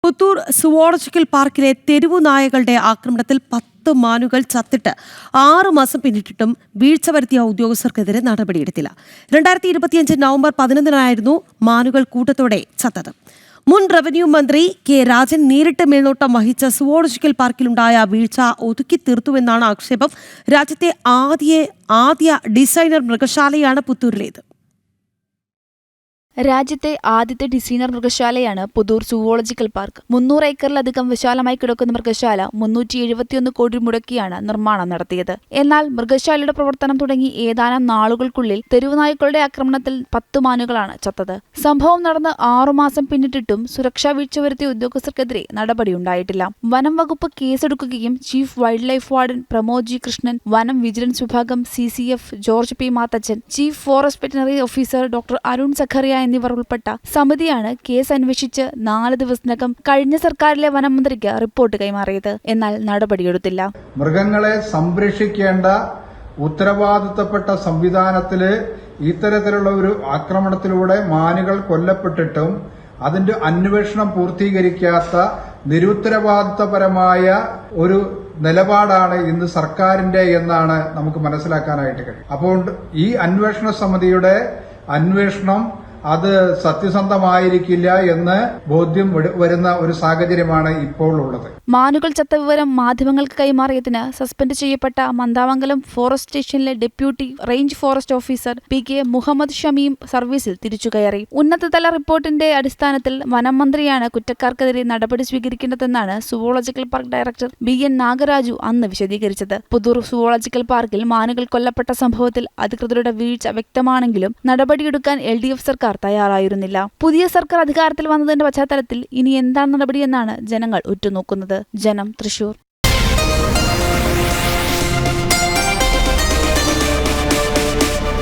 Puthur zoological പാർക്കിലെ തെരുവുനായകളുടെ ആക്രമണത്തിൽ 10 മാനുകൾ ചത്തിട്ട് 6 മാസം പിന്നിട്ടിട്ടും വീഴ്ച വരുത്തിയ ഉദ്യോഗസ്ഥർക്കെതിരെ നടപടിയെടുത്തില്ല. 2025 നവംബർ 11-നായിരുന്നു മാനുകൾ കൂട്ടത്തോടെ ചത്തത്. മുൻ റവന്യൂ മന്ത്രി കെ രാജൻ നേരിട്ട് മേൽനോട്ടം വഹിച്ച സുവോളജിക്കൽ പാർക്കിലുണ്ടായ വീഴ്ച ഒതുക്കി തീർത്തുവെന്നാണ് ആക്ഷേപം. രാജ്യത്തെ ആദ്യ ഡിസൈനർ മൃഗശാലയാണ് പുത്തൂരിലേത്. രാജ്യത്തെ ആദ്യത്തെ ഡിസൈനർ മൃഗശാലയാണ് പുത്തൂർ സുവോളജിക്കൽ പാർക്ക്. 300 ഏക്കറിലധികം വിശാലമായി കിടക്കുന്ന മൃഗശാല 371 കോടി മുടക്കിയാണ് നിർമ്മാണം നടത്തിയത്. എന്നാൽ മൃഗശാലയുടെ പ്രവർത്തനം തുടങ്ങി ഏതാനും നാളുകൾക്കുള്ളിൽ തെരുവുനായ്ക്കളുടെ ആക്രമണത്തിൽ 10 മാനുകളാണ് ചത്തത്. സംഭവം നടന്ന് 6 മാസം പിന്നിട്ടിട്ടും സുരക്ഷാ വീഴ്ച വരുത്തിയ ഉദ്യോഗസ്ഥർക്കെതിരെ നടപടിയുണ്ടായിട്ടില്ല. വനം വകുപ്പ് കേസെടുക്കുകയും chief wild life warden Pramod G Krishnan, വനം വിജിലൻസ് വിഭാഗം CCF George P Mathachan, chief forest veterinary officer doctor Arun Zacharia എന്നിവർ ഉൾപ്പെട്ട സമിതിയാണ് കേസ് അന്വേഷിച്ച് 4 ദിവസത്തിനകം കഴിഞ്ഞ സർക്കാരിലെ വനം മന്ത്രിക്ക് റിപ്പോർട്ട് കൈമാറിയത്. എന്നാൽ നടപടിയെടുത്തില്ല. മൃഗങ്ങളെ സംരക്ഷിക്കേണ്ട ഉത്തരവാദിത്തപ്പെട്ട സംവിധാനത്തില് ഇത്തരത്തിലുള്ള ഒരു ആക്രമണത്തിലൂടെ മാനുകൾ കൊല്ലപ്പെട്ടിട്ടും അതിന്റെ അന്വേഷണം പൂർത്തീകരിക്കാത്ത നിരുത്തരവാദിത്തപരമായ ഒരു നിലപാടാണ് ഇന്ന് സർക്കാരിന്റെ എന്നാണ് നമുക്ക് മനസ്സിലാക്കാനായിട്ട് കഴിയും. അപ്പോൾ ഈ അന്വേഷണ സമിതിയുടെ അന്വേഷണം അത് സത്യസന്ധമായിരിക്കില്ല എന്ന് ബോധ്യം വരുന്ന ഒരു സാഹചര്യമാണ് ഇപ്പോൾ ഉള്ളത്. മാനുകൾ ചത്ത വിവരം മാധ്യമങ്ങൾക്ക് കൈമാറിയതിന് സസ്പെൻഡ് ചെയ്യപ്പെട്ട മന്ദാമംഗലം ഫോറസ്റ്റ് സ്റ്റേഷനിലെ deputy range forest officer PK Muhammad Shameem സർവീസിൽ തിരിച്ചുകയറി. ഉന്നതതല റിപ്പോർട്ടിന്റെ അടിസ്ഥാനത്തിൽ വനം മന്ത്രിയാണ് കുറ്റക്കാർക്കെതിരെ നടപടി സ്വീകരിക്കേണ്ടതെന്നാണ് zoological park director BN Nagaraju അന്ന് വിശദീകരിച്ചത്. പുത്തൂർ സുവോളജിക്കൽ പാർക്കിൽ മാനുകൾ കൊല്ലപ്പെട്ട സംഭവത്തിൽ അധികൃതരുടെ വീഴ്ച വ്യക്തമാണെങ്കിലും നടപടിയെടുക്കാൻ LDF സർക്കാർ തയ്യാറായിരുന്നില്ല. പുതിയ സർക്കാർ അധികാരത്തിൽ വന്നതിന്റെ പശ്ചാത്തലത്തിൽ ഇനി എന്താണ് നടപടിയെന്നാണ് ജനങ്ങൾ ഉറ്റുനോക്കുന്നത്. ജനം, തൃശൂർ.